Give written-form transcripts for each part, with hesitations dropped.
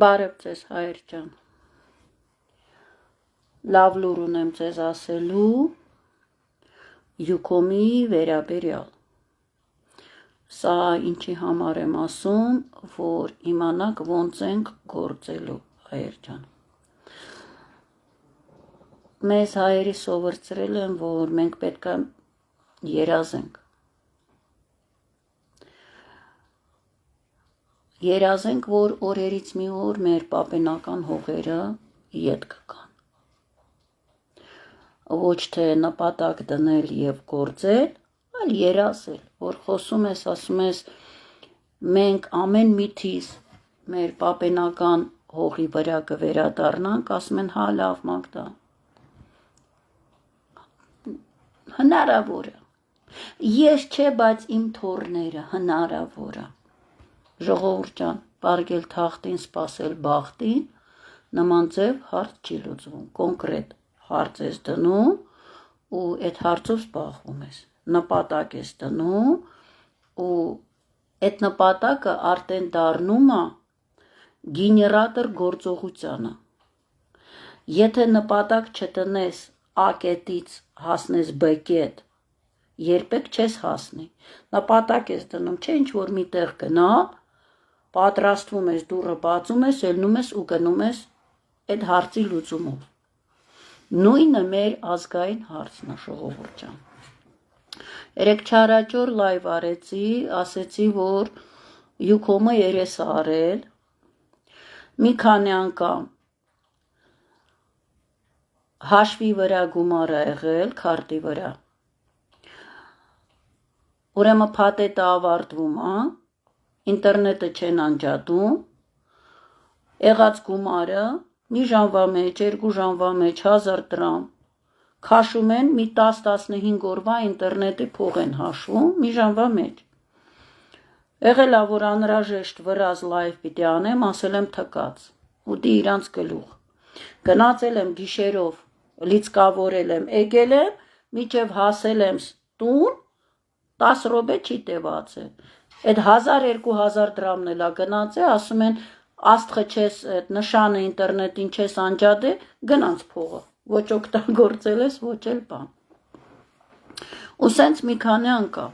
Բարև ձեզ հայեր ջան, լավ լուր ունեմ ձեզ ասելու յուքոմի վերաբերյալ, սա ինչի համար եմ ասում, որ իմանաք ոնց ենք գործելու հայեր ջան, մեզ հայերի սովորցրել են, որ մենք պետք է երազենք, որ օրերից մի օր մեր պապենական հողերը ետ կգան, ոչ թե նպատակ դնել և գործել, այլ երազել, որ խոսում ես, ասում ես, մենք ամեն միտից մեր պապենական հողի վրա կվերադառնանք, ասում են, հա լավ Մագդա, հնարավոր է, ես չէ, բայց իմ թոռները հնարավոր է, ժողովուրդ ջան, պարգել թախտին, սպասել բախտին, նման ձև հարց չի լուծվում, կոնկրետ հարց ես դնում ու այդ հարցով զբաղվում ես, նպատակ ես դնում ու այդ նպատակը արդեն դառնում է գեներատոր գործողությանը, եթե նպատակ չտնես A կետից հասնես B կետ, երբեք չես հասնի, նպատակ ես դնում, չէ ինչ որ մի տեղ գնալ, պատրաստվում ես, դուռը բացում ես, ելնում ես ու գնում ես այդ հարցի լուծումով, նույնը մեր ազգային հարցն է ժողովուրդ ջան, երեկ չարաճոր լայվ արեցի, ասեցի, որ յուքոմը երես արել, մի քանի անգամ հաշվի վրա գումար է եղել, քարտի վրա, ուրեմն փաթեթը ավարտվում է, ինտերնետը չեն անջատում, եղած գումարը, մի ժամվա մեջ, 2 ժամվա մեջ 1000 դրամ, քաշում են, մի 10-15 օրվա ինտերնետի փող են հաշվում, մի ժամվա մեջ, եղել է, որ անհրաժեշտ վրազ լայվ պիտի անեմ, ասել եմ թկած, ուտի իրանց գլուխ, գնացել եմ գիշերով, լիցկավորել եմ, եկել եմ, մինչև հասել եմ տուն, 10 րոպե չի տևացել, այդ 1000-2000 դրամն էլ գնաց է, ասում են, աստղը չես, նշանը ինտերնետին չես անջատե, գնանց փողը, ոչ օգտագործել ես, ոչ էլ բան, ու սենց մի քանի անգամ,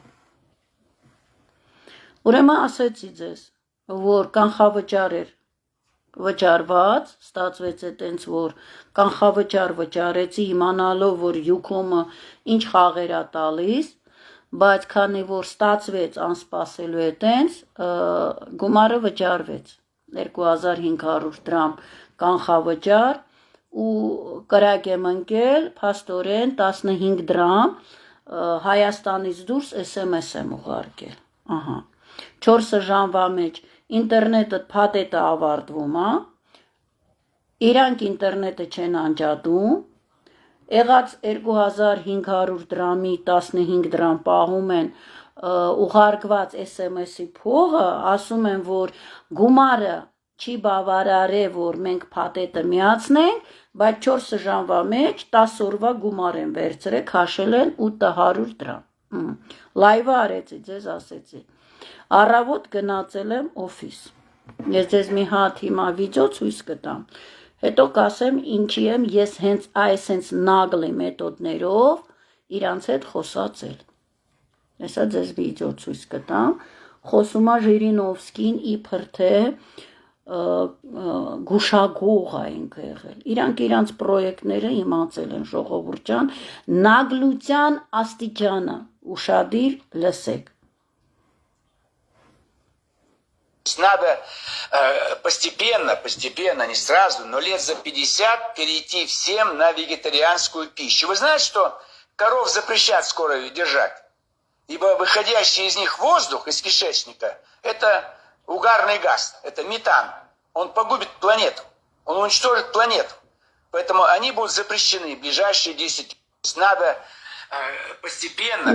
ուրեմն ասեցի ձեզ, որ կանխավճար էր վճարված, ստացվեց է տենց, որ կանխավճար վճարեցի, իմանալով, որ յուքոմը ինչ խաղեր է տալիս, բայց քանի որ ստացվեց անսպասելու է տենց, գումարը վճարվեց, 2500 դրամ կանխավճար ու կրակ եմ ընկել, փաստորեն 15 դրամ Հայաստանից դուրս SMS եմ ուղարկել, 4 ժամվա մեջ ինտերնետը փաթեթը ավարտվում է, իրանք ինտերնետը չեն անջատում, եղած 2500 դրամի 15 դրամ պահում են ուղարկված SMS-ի փողը, ասում են, որ գումարը չի բավարարե, որ մենք փաթեթը միացնենք, բայց 4 ժամվա մեջ 10 օրվա գումար են վերցրել, քաշել են 800 դրամ, լայվը արեցի, ձեզ ասեցի, առավոտ գնացել եմ օֆիս, ես ձեզ մի հատ հիմա վիդեո ցույց կտամ, հետո կասեմ ինչի եմ ես հենց այսենց նագլի մեթոդներով իրանց հետ խոսացել, հեսա ձեզ վիդեո ցույց կտամ, խոսում է Ժիրինովսկին իբր թե գուշագող է ինքը եղել, իրանք պրոյեկտները իմացել են ժողովուրդ ջան, նագլության աստիճանը ուշադիր լսեք, Надо постепенно, не сразу, но лет за 50 перейти всем на вегетарианскую пищу. Вы знаете, что коров запрещат скоро держать? Ибо выходящий из них воздух, из кишечника, это угарный газ, это метан. Он погубит планету, он уничтожит планету. Поэтому они будут запрещены в ближайшие 10 лет. Надо постепенно,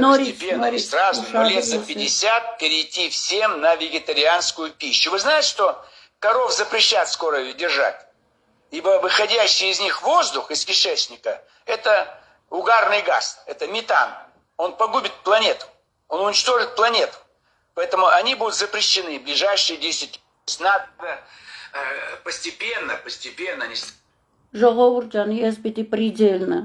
не сразу, но лет за 50 перейти всем на вегетарианскую пищу. Вы знаете, что коров запрещат скоро держать? Ибо выходящий из них воздух, из кишечника, это угарный газ, это метан. Он погубит планету, он уничтожит планету. Поэтому они будут запрещены в ближайшие 10 лет. Надо постепенно, не... Ժողովուրդ ջան, ես պիտի պրիդելնը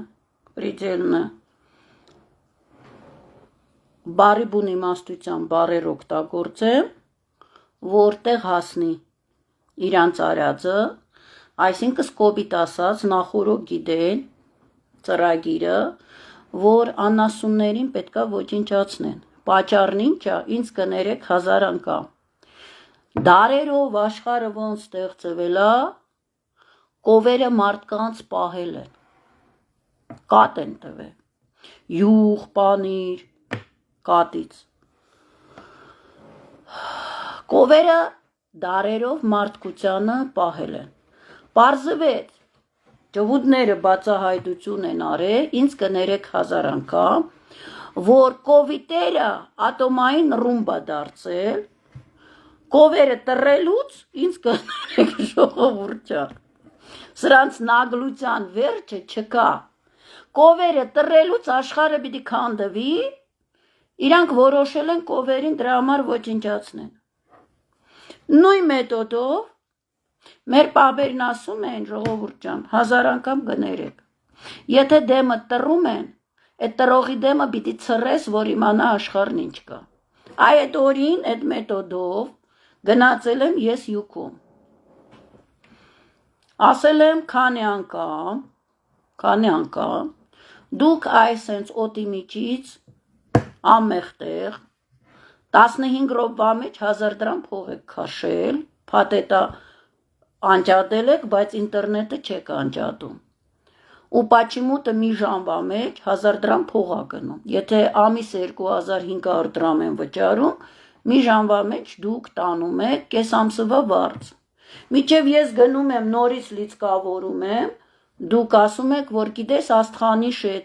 բարի բուն իմաստության բարեր օգտագործեմ, որտեղ հասնի իրանց արածը, այսինքն սկոբիտ ասած նախորդ գիտեն ծրագիրը, որ անասուններին պետքա ոչնչացնեն, պատճառն ինչա, ինձ կներեք 1000 անգամ, դարերով աշխարհը ոնց ստեղծվել է, կովերը մարդկանց պահել են, կատ են տվել, յուղ, պանիր, կատից, կովերը դարերով մարդկությանը պահել են, պարզվեց, ջհուդները բացահայտություն են արել, ինձ կներեք 1000 անգամ, որ կովիտերը ատոմային ռումբա դարձել, կովերը տրելուց ինձ կներեք ժողովուրդ ջան, սրանց նագլության վերջը չկա, կովերը տրելուց աշխարհը պիտի քանդվի, իրանք որոշել են կովերին դրա համար ոչնչացնեն, նույն մեթոդով, մեր պապերն ասում են ժողովուրդ ջան, 1000 անգամ կներեք, եթե դեմը տրում են, այդ տրողի դեմը պիտի ցրես, որ իմանա աշխարհն ինչ կա, այդ օրին, այդ մեթոդով, գնացել եմ ես յուքում, ասել եմ քանի անգամ, դուք այսենց օտի միջից, ամեղտեղ, 15 րոպվա մեջ 1000 դրամ փող եք քաշել, փաթեթա անջատել եք, բայց ինտերնետը չեք անջատում, ու պաչիմուտը մի ժամվա մեջ 1000 դրամ փող ա գնում, եթե ամիս 2500 դրամ են վճարում, մի ժամվա մեջ դուք տանում եք կես ամսվա վարձ, մինչև ես գնում եմ նորից լիցքավորում եմ, դուք ասում եք, որ գիտես աստղանիշ է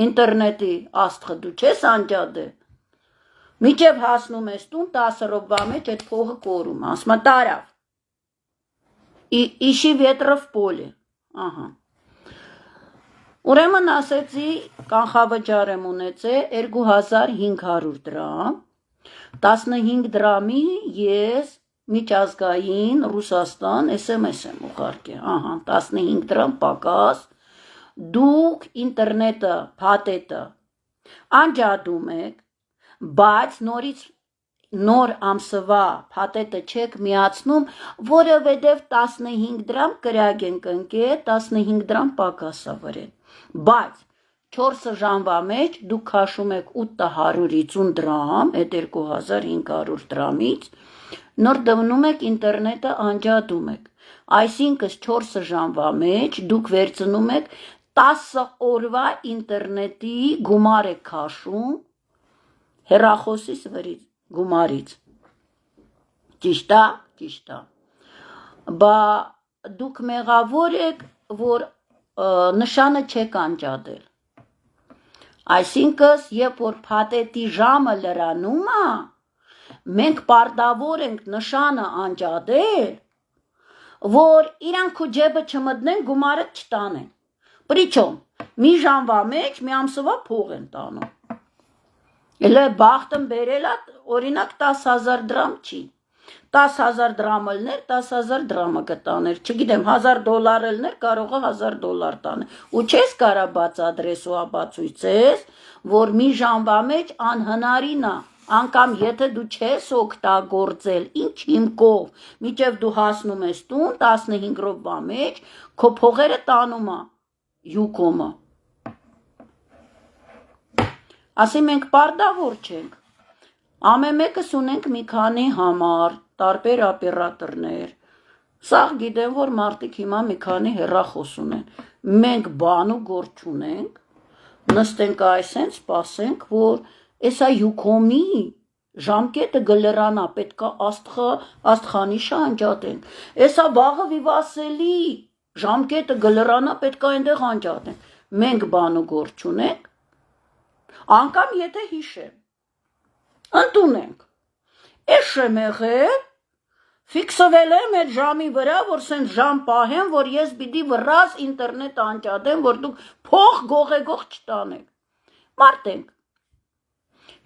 ինտերնետի աստղը դու չես անջատել, մինչև հասնում ես տուն 10 րոպվա մեջ այդ փողը կորում, ասում է տարավ, իշի վետրով պոլի, ահա, ուրեմն ասեցի կանխավճար եմ ունեցել 2500 դրամ, 15 դրամի ես միջազգային Ռուսաստան SMS եմ ուղարկել, ահա, 15 դրամ պակաս, դուք ինտերնետը, փաթեթը անջատում եք, բայց նոր ամսվա փաթեթը չեք միացնում, որովհետև 15 դրամ կրակ ենք ընկել, 15 դրամ պակասա վրեն, բայց 4 ժամվա մեջ դուք քաշում եք 850 դրամ, այդ 2500 դրամից, նոր դնում եք ինտերնետը անջատում եք, այսինքն 4 ժամվա մեջ դուք վերցնում եք 10 օրվա ինտերնետի գումար եք քաշում, հեռախոսից վրից, գումարից, ճիշտ է, բա դուք մեղավոր եք, որ նշանը չեք անջատել, այսինքն երբ որ փաթեթի ժամը լրանում է, մենք պարտավոր ենք նշանը անջատել, որ իրանք քո ջեբը չմտնեն, գումարը չտանեն, պրիչոմ, մի ժամվա մեջ մի ամսվա փող են տանում, Elə բախտım բերել է, օրինակ 10,000 դրամ չի, 10,000 դրամ ելներ, 10,000 դրամը կտաներ, չգիտեմ, $1000 ելներ, կարող է $1000 տաներ, ու չես կարա բացադրես ու ապացույցես, որ մի ժամվա մեջ անհնարին է, անգամ եթե դու չես օգտագործել, ինչ հիմքով, մինչև դու հասնում ես տուն, 15 րոպվա մեջ, քո փողերը տանում է, յուկոմը, ասի մենք պարտավոր չենք, ամեն մեկս ունենք մի քանի համար, տարբեր օպերատորներ, սաղ գիտեմ, որ մարդիկ հիմա մի քանի հեռախոս ունեն, մենք բան ու գործ չունենք, նստենք այսենց, սպասենք, որ էսա յուկոմի ժամկետը գլրանա, պետքա աստղանիշը անջատենք, էսա վաղը վիվասելի ժամկետը գլրանա, պետքա այնտեղ անջատենք, մենք բան ու գործ չունենք, անգամ եթե հիշեմ, ընդունենք, ես եմ եղել, ֆիքսվել եմ այդ ժամի վրա, որ սենց ժամ պահեմ, որ ես պիտի վրաս ինտերնետ անջատեմ, որ դուք փող գողեգող չտանեք, մարդ ենք,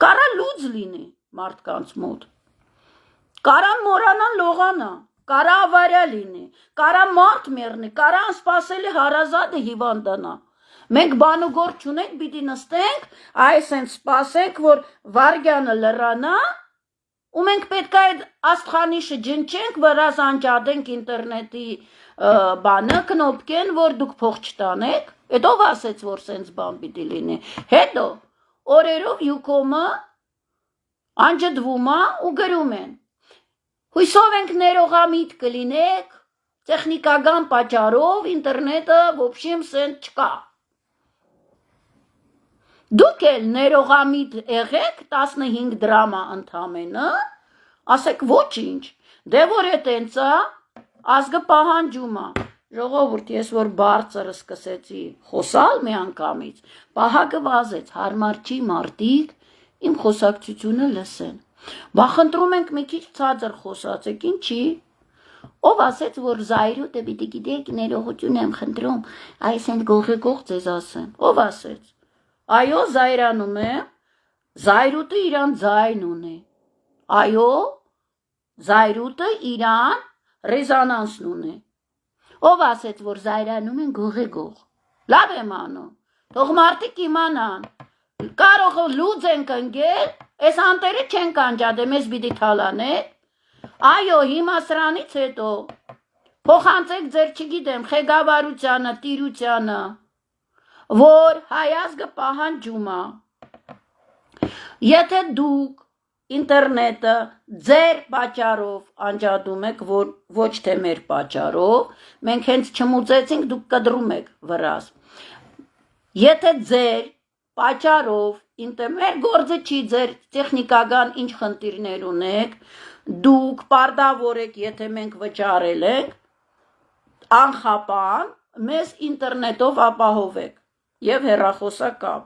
կարա լուծ լինի մարդկանց մոտ, Կարան մորանան լողանա, կարա ավարիա լինի, կարա մարդ մեռնի, կարա անսպասելի հարազատը հիվանդանա։ Մենք բան ու գործ չունենք, պիտի նստենք, այսենց սպասենք, որ վարգյանը լռանա, ու մենք պետք է այդ աստղանիշը ջնջենք, վրաս անջատենք ինտերնետի բանը, կնոպկեն, որ դուք փող չտանեք, այդ ով ասեց, որ սենց բան պիտի լինի։ Հետո օրերով յուկոմը անջդվում է ու գրում են։ Հույսով ենք ներողամիտ կլինեք, տեխնիկական պատճառով ինտերնետը ոբշիմ սենց չկա։ Դուք էլ ներողամիտ եղեք 15 դրամա ընդամենը, ասեք ոչինչ, դե որ է տենցա, ազգը պահանջում է, ժողովուրդ, ես որ բարձր սկսեցի խոսալ մի անգամից, պահակը վազեց, հարմար չի մարդիկ իմ խոսակցությունը լսեն, բախնդրում ենք մի քիչ ցածր խոսացեք, ինչի, ով ասեց, որ զայրուտը պիտի գիտեք, ներողություն եմ խնդրում, այս են գողի ձեզ ասեմ, ով ասեց, այո, զայրանում է, զայրուտը իրան ձայն ունի, այո, զայրուտը իրան ռեզոնանսն ունի, ով ասեց, որ զայրանում են գողի գող, լավ եմ անում, թող մարդիկ իմանան, կարող լուծ ենք ընկել, այս անտերը չեն կանջադեմ, ես պիտի թալանեք, այո, հիմա սրանից հետո, փոխանցեք ձեր չգիտեմ, խեգավարությանը, տիրությանը, որ հայազգը պահանջում է, եթե դուք ինտերնետը ձեր պատճառով անջատում եք, որ ոչ թե մեր պատճառով, մենք հենց չմուծեցինք, դուք կդրում եք վրաս, եթե ձեր պատճառով, մեր գործը չի ձեր տեխնիկական ինչ խնդիրներ ունեք, դուք պարտավոր եք, եթե մենք վճարել ենք, անխապան, մեզ ինտերնետով ապահովեք և հեռախոսակապ,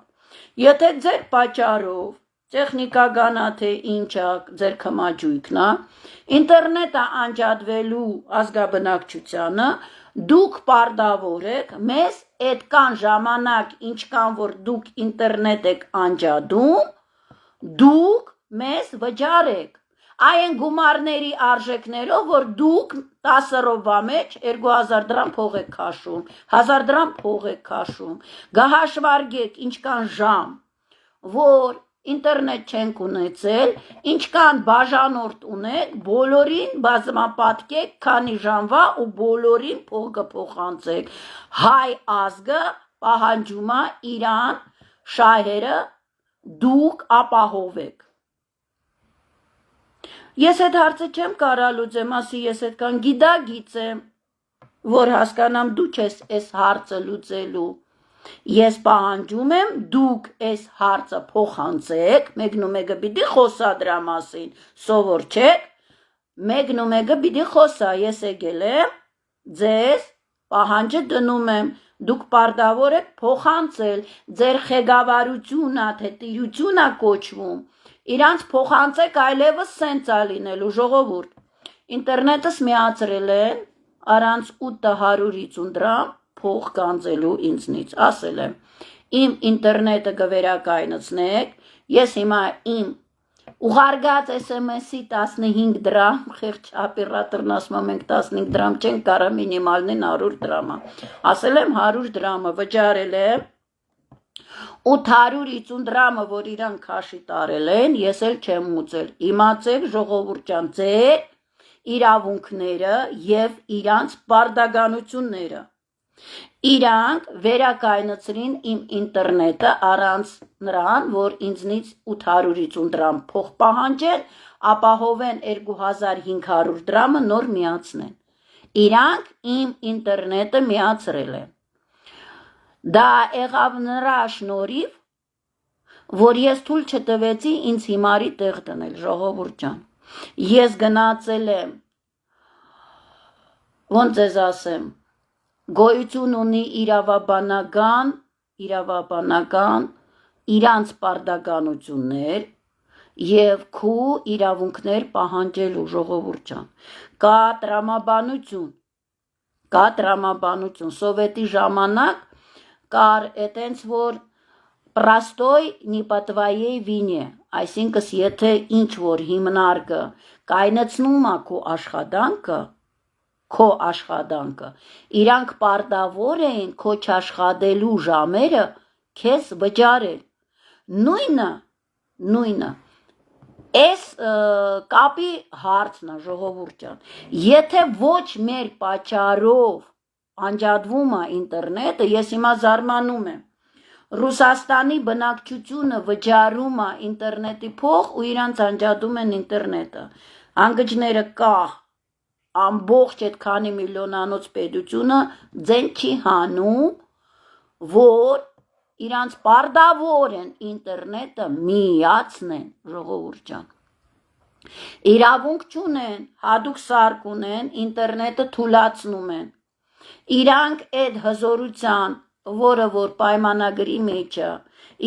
եթե ձեր պատճառով, տեխնիկականա թե ինչա ձեր կմաջույքն է, ինտերնետը անջատվելու ազգաբնակչությանը, դուք պարտավոր եք, մեզ այդքան ժամանակ, ինչքան որ դուք ինտերնետ եք անջատում, դուք մեզ վճարեք, այն գումարների արժեքներով, որ դուք 10 րոպե մեջ 2000 դրամ փող եք քաշում, 1000 դրամ փող եք քաշում, գահաշվարգեք ինչքան ժամ, որ ինտերնետ չենք ունեցել, ինչքան բաժանորդ ունեք, բոլորին բազմապատկեք, քանի ժամվա ու բոլորին փող կփոխանցեք, հայ ազգը պահանջում է իրան շահերը դուք ապահովեք։ Ես այդ հարցը չեմ կարա լուծեմ, ասի ես այդքան գիտեմ, որ հասկանամ դու չես այս հարցը լուծելու, ես պահանջում եմ դուք այս հարցը փոխանցեք, մեկնումեկը պիտի խոսա դրա մասին, սովոր չեք, մեկնումեկը պիտի խոսա, ես եկել եմ, ձեզ պահանջը դնում եմ, դուք պարտավոր եք փոխանցել, ձեր խեգավարությունը, թե տիրությունը կոչվում, իրանց փոխանցեք այլևս սենց է լինելու ժողովուրդ, ինտերնետս միացրել են, առանց 850 դրամ փող կանձելու ինձնից, ասել եմ, իմ ինտերնետը գվերակայնցնեք, ես հիմա իմ ուղարկած SMS-ի 15 դրամ, խեղճ օպերատորն ասում է մենք 15 դրամ չենք կարա մինիմալն 100 դրամա, ասել եմ 100 դրամը վճարել եմ, 850 դրամը, որ իրան քաշի տարել են, ես էլ չեմ մուծել, իմացեք ժողովուրդ ջան, ձեր իրավունքները և իրանց պարտականությունները, իրանք վերակայնացրին իմ ինտերնետը առանց նրան, որ ինձնից 850 դրամ փող պահանջեն, ապահովեն 2500 դրամը նոր միացնեն, իրանք իմ ինտերնետը միացրել են, դա եղավ նրա շնորհիվ, որ ես թույլ չտվեցի ինձ հիմարի տեղ դնել, ժողովուրդ ջան, ես գնացել եմ, ոնց ես ասեմ, գոյություն ունի իրավաբանական, իրանց պարտականություններ և քու իրավունքներ պահանջելու ժողովուրդ ջան, կա տրամաբանություն, սովետի ժամանակ կար այտենց որ Պրաստոյ նի պատվայեի վինե, այսինքս եթե ինչ որ հիմնարկը կայնացնում է քո աշխատանքը, իրանք պարտավոր էին քո չաշխատելու ժամերը քեզ վճարել, նույնը, Այս կապի հարցն է ժողովուրդ ջան, եթե ոչ մեր պատճառով անջատվում է ինտերնետը, ես հիմա զարմանում եմ, Ռուսաստանի բնակչությունը վճարում է ինտերնետի փող ու իրանց անջատում են ինտերնետը, անգջները կահ, ամբողջ այդ քանի միլիոնանոց պետությունը ձեն չի հանում, որ իրանց պարտավոր են ինտերնետը միացնեն, ժողովուրդ ջան, իրավունք չունեն, հատուկ սարք ունեն, ինտերնետը թուլացնում են, իրանք այդ հզորության, որը որ պայմանագրի մեջ է,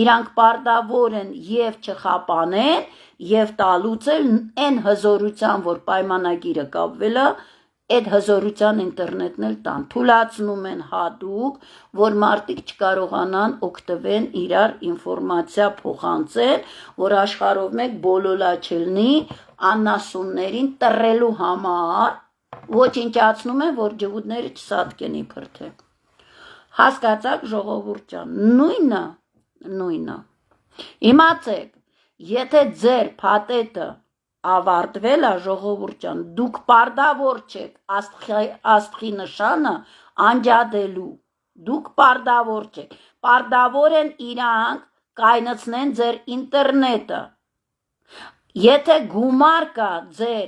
իրանք պարտավոր են և չխապանեն, և տալուց էլ այն հզորության, որ պայմանագիրը կապվել է, այդ հզորության ինտերնետն էլ տան, թուլացնում են հատուկ, որ մարդիկ չկարողանան օգտվեն իրար ինֆորմացիա փոխանցել, որ աշխարհով մեկ բոլոլաչելնի անասուններին տրելու համար, ոչնչացնում են, որ ջհուդները չսատկենի փրթե, հասկացաք ժողովուրդ ջան, նույնը, իմացեք, եթե ձեր փաթեթը ավարտվել է ժողովուրդ ջան, դուք պարտավոր չեք աստղի նշանը անջատելու, դուք պարտավոր չեք, պարտավոր են իրանք կայնացնեն ձեր ինտերնետը, եթե գումար կա ձեր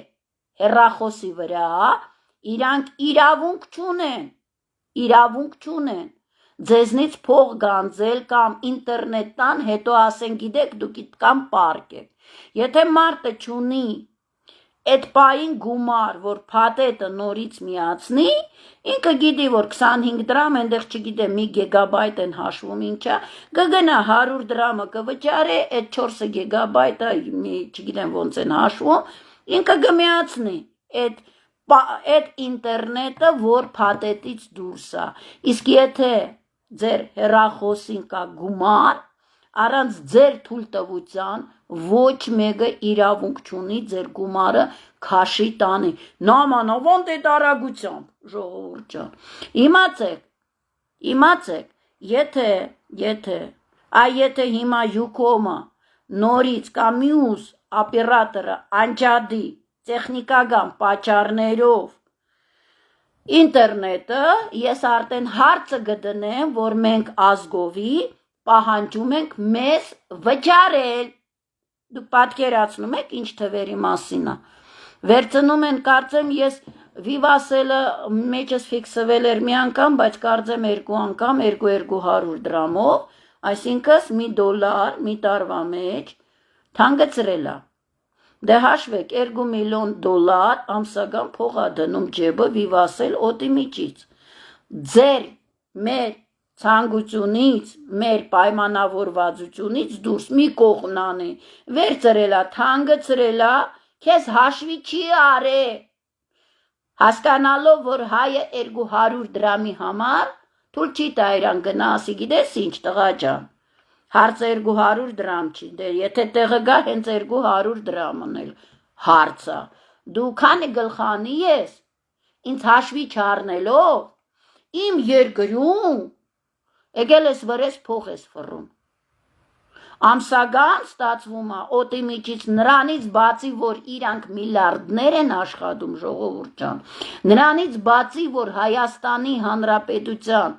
հեռախոսի վրա, իրանք իրավունք չունեն, ձեզնից փող գանձել կամ ինտերնետ տան, հետո ասեն գիտեք դուք կամ պարկեք, եթե մարդը չունի այդ պային գումար, որ փաթեթը նորից միացնի, ինքը գիտի, որ 25 դրամ, այնտեղ չգիտեմ, մի գիգաբայտ են հաշվում ինչա, կգնա 100 դրամը կվճարե, այդ 4 գիգաբայտը, չգիտեմ ոնց են հաշվում, ինքը կմիացնի այդ ինտերնետը, որ փաթեթից դուրս է, իսկ եթե ձեր հեռախոսին կա գումար, առանց ձեր թույլտվության ոչ մեկը իրավունք չունի ձեր գումարը քաշի տանի, նամանավանդ այդ արագությամբ, ժողովուրդ ջան, իմացեք, եթե հիմա յուքոմը նորից կամ մյուս օպերատորը անջատի տեխնիկական պատճառներով ինտերնետը, ես արդեն հարցը կդնեմ, որ մենք ազգովի պահանջում ենք մեզ վճարել, դուք պատկերացնում եք ինչ թվերի մասին է, վերցնում են, կարծեմ ես վիվասելը մեջս ֆիքսվել էր մի անգամ, բայց կարծեմ 2 անգամ 200 դրամով, այսինքն $1 մի տարվա մեջ թանկացրել է, դե հաշվեք $2 միլիոն ամսական փող է դնում ջեբը վիվասել օդի միջից, մեր ցանկությունից, մեր պայմանավորվածությունից դուրս մի կողմնանի, վերցրելա, թանկացրելա, քեզ հաշվի չի արե, հասկանալով, որ հայը 200 դրամի համար, թույլ չի տա իրան գնա ասի գիտես ինչ տղա ջան, հարցը 200 դրամ չի, դե եթե տեղը գա հենց 200 դրամն էլ հարցը, դու քանի գլխանի ես, ինձ հաշվի չառնելով, իմ երկրում, եկել ես վրես փող ես ֆռում, ամսական ստացվում է օդի միջից նրանից բացի, որ իրանք միլիարդներ են աշխատում ժողովուրդ ջան, նրանից բացի, որ Հայաստանի Հանրապետության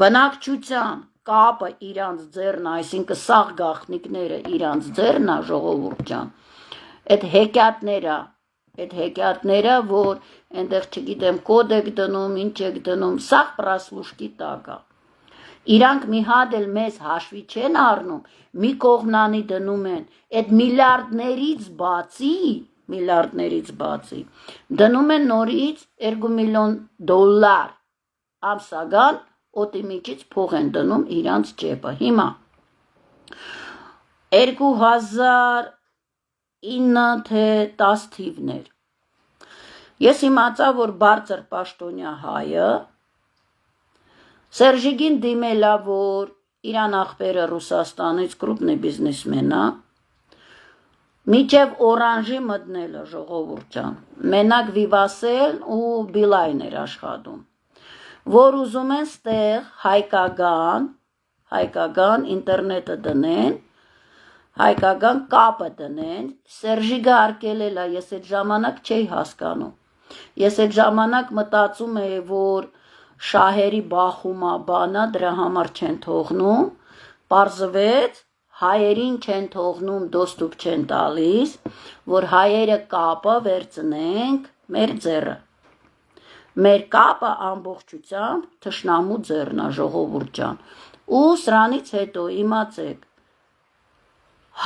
բնակչության կապը իրանց ձեռն է, այսինքն սաղ գաղտնիքները իրանց ձեռն է ժողովուրդ ջան, այդ հեքիաթները, որ այնտեղ չգիտեմ կոդ եք դնում, ինչ եք դնում, սաղ պրասլուշկի տակ է, իրանք մի հատ էլ մեզ հաշվի չեն առնում, մի կողմնանի դնում են, այդ միլիարդներից բացի, դնում են նորից $2 միլիոն ամսական օդի միջից փող են դնում իրանց ջեբը, հիմա 2009 թե 10 թիվներ, ես իմացա, որ բարձր պաշտոնյա հայը Սերժիկին դիմելա, որ Իրան աղբերը Ռուսաստանից կրուպնի բիզնեսմեն է, միջև օրանժի մտնելը ժողովուրդ ջան, մենակ Վիվասել ու Բիլայն էր աշխատում, որ ուզում են ստեղ հայկական ինտերնետը դնեն, հայկական կապը դնեն, Սերժիգը արկելել է, ես այդ ժամանակ չէի հասկանում, ես այդ ժամանակ մտածում էի, որ շահերի բախումա բանա դրա համար չեն թողնում, պարզվեց հայերին չեն թողնում, դոստուպ չեն տալիս, որ հայերը կապը վերցնենք մեր ձեռը, մեր կապը ամբողջությամբ թշնամու ձեռն է ժողովուրդ ջան, ու սրանից հետո իմացեք,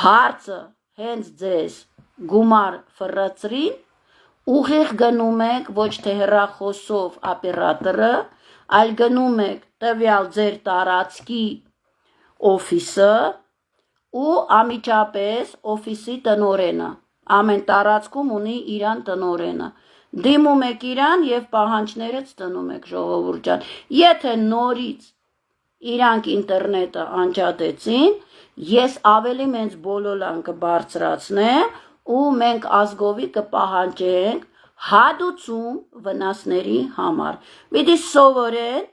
հարցը հենց ձեզ գումար ֆռացրին, ուղիղ գնում եք ոչ թե հեռախոսով օպերատորը, այլ գնում եք տվյալ ձեր տարածքի օֆիսը ու ամիջապես օֆիսի տնօրենը, ամեն տարածքում ունի իրան տնօրենը, դիմում եք իրան և պահանջներըց տնում եք ժողովուրդ ջան, եթե նորից իրանք ինտերնետը անջատեցին, ես ավելի մենց բոլոլան կբարձրացնեմ ու մենք ազգովի կպահանջենք հադուցում վնասների համար, պիտի սովորեն,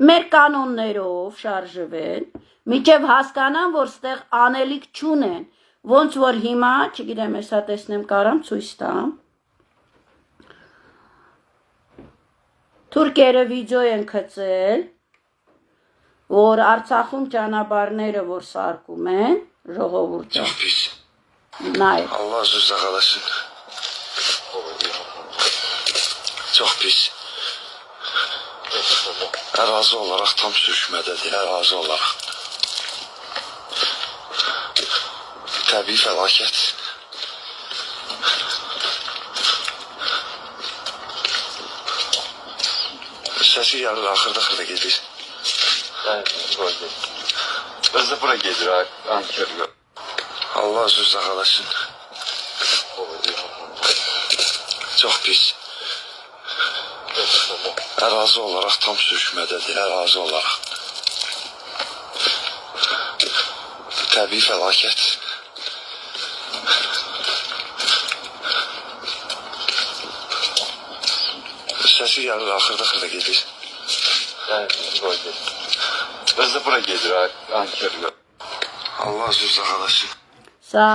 մեր կանոններով շարժվեն, միջև հասկանան, որ ստեղ անելիք չունեն, ոնց որ հիմա, չգիտեմ, հեսա տեսնեմ կարամ ցույց տամ, թուրքերը վիդեո են գցել, որ Արցախում ճանապարհները որ սարքում են, ժողովուրդը, նայ, Allah sizi sağlasın. Çok pis. Ərazi olarak tam sürüşmədədir, ərazi olarak. Təbii fəlakət. Səsi gəlir, axırda gedir. Özde bura gelir Ankara. Allah sizi sağlasın. Çok pis. Ərazi olarak tam sürüşmədədir, ərazi olarak. Təbii fəlakət. Səsi gəlir, axırda gedir. Özde bura gelir Ankara. Allah sizi sağlasın. Սա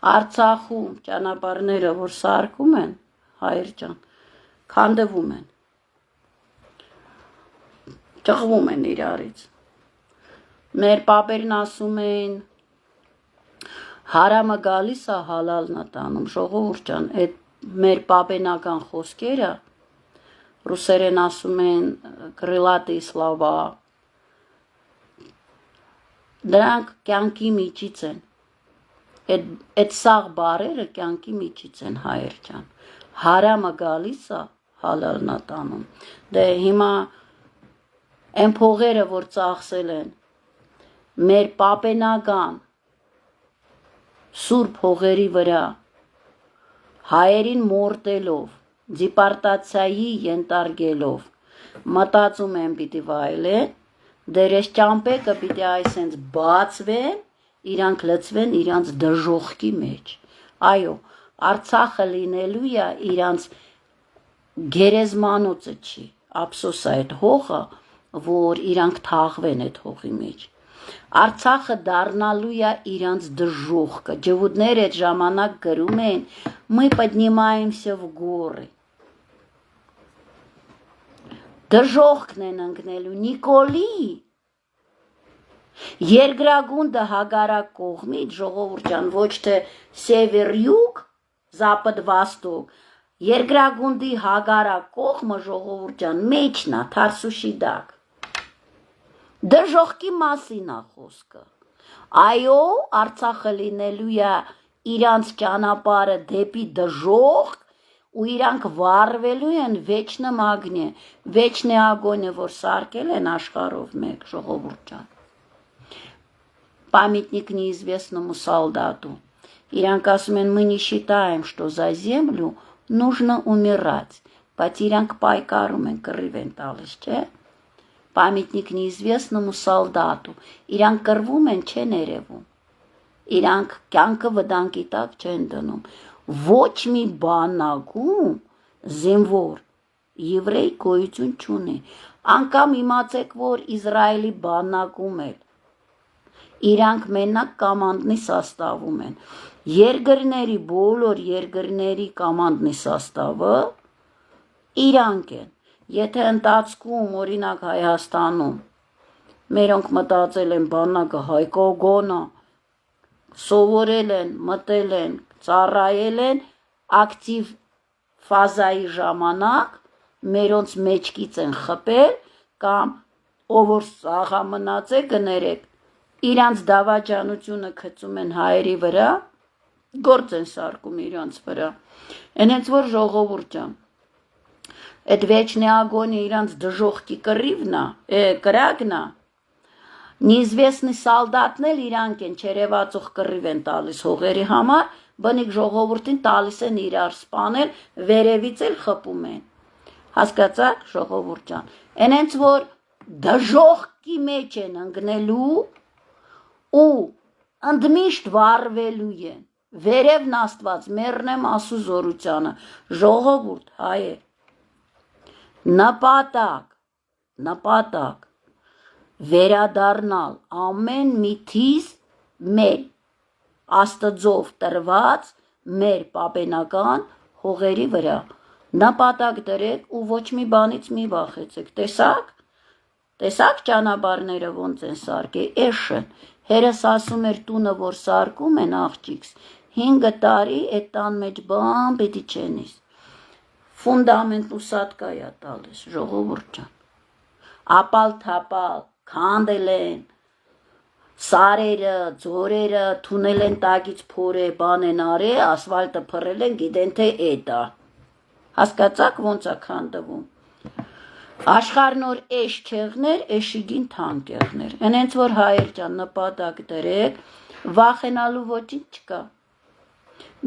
Արցախում ճանապարհները որ սարքում են, հայեր ջան, քանդվում են, ճղվում են իրարից, մեր պապերն ասում են, հարամը գալիս է հալալն է տանում, ժողովուրդ ջան, այդ մեր պապենական խոսքերը, ռուսերեն ասում են կրիլատի սլավա, դրանք կյանքի միջից են, այդ սաղ բարերը կյանքի միջից են հայեր ջան, հարամը գալիս է հալալն է տանում, դե հիմա այն փողերը որ ծախսել են, մեր պապենական սուրբ հողերի վրա, հայերին մորտելով, դիպարտացիայի ենտարգելով, մտածում են պիտի վայելեն, դեր ես ճամպեկը պիտի այսենց բացվեն, իրանք լծվեն իրանց դժողքի մեջ, այո, Արցախը լինելու է իրանց գերեզմանոցը չի, ափսոս է այդ հողը, որ իրանք թաղվեն այդ հողի մեջ, Արցախը դառնալու է իրանց դժողքը, ջհուդները այդ ժամանակ գրում են, мы поднимаемся в горы, դժողքն են ընկնելու, Նիկոլի, Երկրագունդը հագարակ կողմից, ժողովուրդ ջան, ոչ թե սևեր-յուգ, զապդ-վաստոկ, երկրագունդի հագարակ կողմը, ժողովուրդ ջան, մեջն է, Թարսուշի դակ, դժողքի մասին է խոսքը, այո, Արցախը լինելու է իրանց ճանապարհը դեպի դժող, ու իրանք վառվելու են վեճնը մագնե, վեճնե ագոնը, որ սարքել են աշխարհով մեկ, ժողովուրդ ջան, памятник неизвестному солдату. Իրանք ասում են, мы не считаем, что за землю нужно умирать. Բայց իրանք պայքարում են, կռիվ են տալիս, չէ? Պամիտնիկ неизвестному солдату, իրանք կռվում են, չեն երևում, իրանք կյանքը վտանգի տակ չեն դնում, ոչ մի բանակում զինվոր եվրեյ գոյություն չունի, անգամ իմացեք, որ Իսրայելի բանակում էլ իրանք մենակ կամանդնի սաստավում են, երկրների, բոլոր երկրների կամանդնի սաստավը իրանք են, եթե ընթացքում, օրինակ Հայաստանում, մերոնք մտածել են բանակը հայկոգոնա, սովորել են, մտել են, ծառայել են, ակտիվ ֆազայի ժամանակ, մերոնց մեջքից են խփել, կամ ով որ սաղա մնաց է գներեք, իրանց դավաճանությունը գցում են հայերի վրա, գործ են սարքում իրանց վրա, այնց որ ժողովուրդ ջան, այդ վեճնի ագոնի իրանց դժողքի կրակնա, неизвестный солдатն էլ իրանք են, չերևացող կռիվ են տալիս հողերի համար, բնիկ ժողովուրդին տալիս են իրար սպանել, վերևից էլ խփում են, հասկացաք ժողովուրդ ջան, այնց որ դժողքի մեջ են ընկնելու ու ընդմիշտ վառվելու են, վերևն Աստված, մեռնեմ ասու զորությանը, ժողովուրդ հայեր, նպատակ, վերադառնալ ամեն միտից մեր Աստծով տրված մեր պապենական հողերի վրա, նպատակ դրեք ու ոչ մի բանից մի վախեցեք, տեսակ ճանապարհները ոնց են սարքել, էշն, հերս ասում էր տունը, որ սարկում են աղջիկս, 5 տարի այդ տան մեջ բան պիտի չենիս, ֆունդամենտ ուսատկայա տալիս, ժողովուրդ ջան, ապալ-թապալ, քանդել են, սարերը, ձորերը, թունել են տակից փորե, բան են արել, ասֆալտը փռել են, գիտեն թե էտա, հասկացաք ոնց է քանդվում, աշխարհնոր էշ չեղներ, էշիգին թանկեղներ, այնց որ հայեր ջան նպատակ դրեք, վախենալու ոչինչ չկա,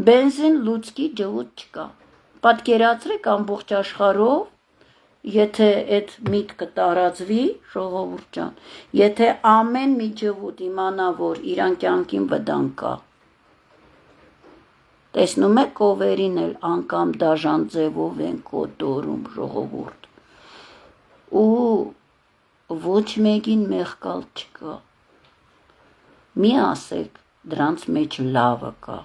բենզին լուծկի ջհուդ չկա, պատկերացրեք ամբողջ աշխարհով, եթե այդ միտքը տարածվի, ժողովուրդ ջան, եթե ամեն մի ջհուդ իմանա, որ իրան կյանքին վտանգ կա, տեսնում եք կովերին էլ անգամ դաժան ձևով են կոտորում, ժողովուրդ, ու ոչ մեկին մեղքալ չկա, մի ասեք դրանց մեջ լավը կա,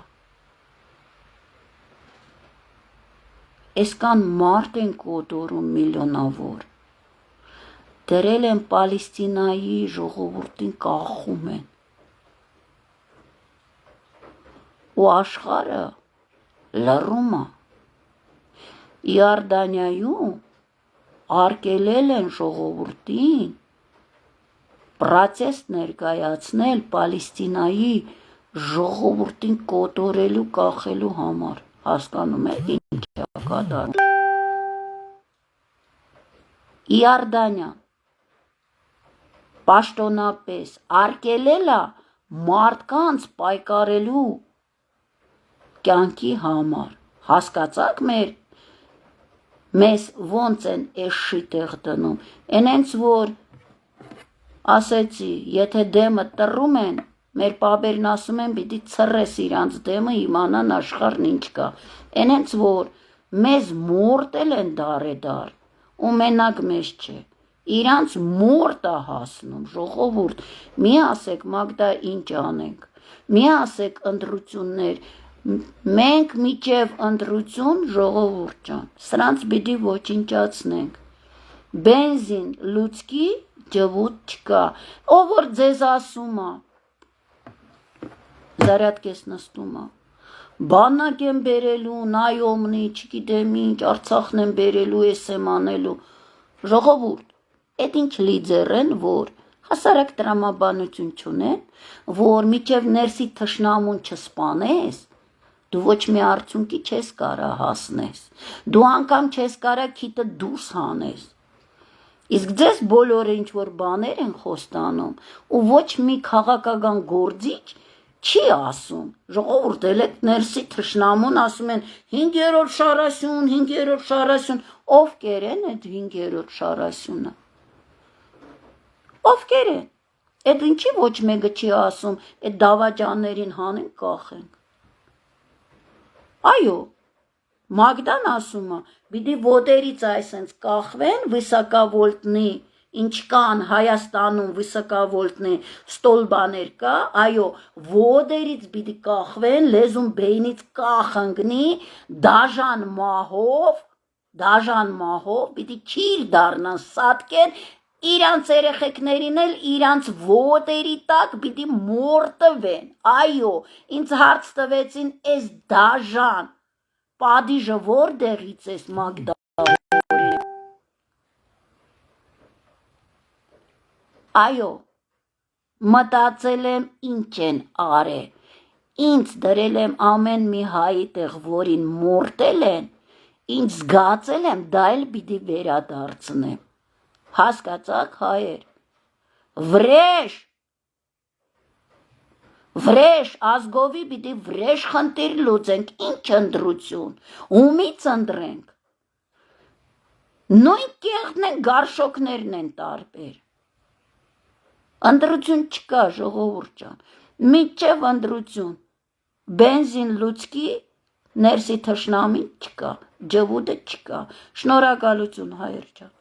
Այսքան մարդ են կոտորում միլիոնավոր, դրել են Պալեստինայի ժողովուրդին կախում են, ու աշխարհը լռում է, Իորդանիայում արկելել են ժողովուրդին, պրոցես ներկայացնել Պալեստինայի ժողովուրդին կոտորելու կախելու համար, հասկանում եք ինչ է կատարում, Իորդանիան պաշտոնապես արկելել է մարդկանց պայքարելու կյանքի համար, հասկացաք մեզ ոնց են էշի տեղ դնում, այնց որ ասեցի, եթե դեմը տրում են, մեր պապերն ասում են պիտի ցրես իրանց դեմը իմանան աշխարհն ինչ կա, այնց որ մեզ մորտել են դարեդար, ու մենակ մեզ չէ, իրանց մորտ է հասնում, ժողովուրդ, մի ասեք Մագդա ինչ անենք, մի ասեք ընտրություններ, մենք միջև ընտրություն ժողովուրդ ջան, սրանց պիտի ոչնչացնենք, բենզին լուծկի ջհուդ չկա, ով որ ձեզ ասում է, զարյատկես նստում է, բանակ են բերելու, նայոմնի, չգիտեմ ինչ, Արցախն են բերելու, ես եմ անելու, ժողովուրդ, այդ ինչ լիդեր են, որ հասարակ տրամաբանություն չունեն, որ միջև ներսի թշնամուն չսպանես, դու ոչ մի արդյունքի չես կարա հասնես, դու անգամ չես կարա քիթը դուրս հանես, իսկ ձեզ բոլորը ինչ որ բաներ են խոստանում, ու ոչ մի քաղաքական գործիչ չի ասում, ժողովուրդ էլ այդ ներսի թշնամուն ասում են 5-րդ շարասյուն, 5-րդ շարասյուն, ով կերեն այդ 5-րդ շարասյունը, Ովքեր են։ Այդ ինչի ոչ մեկը չի ասում, այդ դավաճաններին հանենք կախենք։ Այո, Մագդան ասում է, պիտի ոտերից այսենց կախվեն վիսակավոլտնի, ինչ կան Հայաստանում վիսակավոլտնի ստոլբաներ կա, այո, ոտերից պիտի կախվեն, լեզուն բեյնից կախնգնի, դաժան մահով, պիտի չիր դառնան սատկեն, իրանց երեխեքներին էլ իրանց ոտերի տակ պիտի մորտվեն, այո, ինձ հարց տվեցին այս դաժան, պատիժը որտեղից ես Մագդա, այո, մտածել եմ ինչ են արել, ինձ դրել եմ ամեն մի հայի տեղ, որին մորտել են, ինձ զգացել եմ, դա էլ պիտի վերադարձնեմ, հասկացաք հայեր, վրեժ, ազգովի պիտի վրեժ խնդիր լուծենք, ինչ ընտրություն, ումից ընտրենք, նույն կեղտն են, գարշոկներն են տարբեր, ընտրություն չկա ժողովուրդ ջան, մինչև ընտրություն, բենզին լուծկի, ներսի թշնամին չկա, ջվուդը չկա, շնորհակալություն հայեր ջան։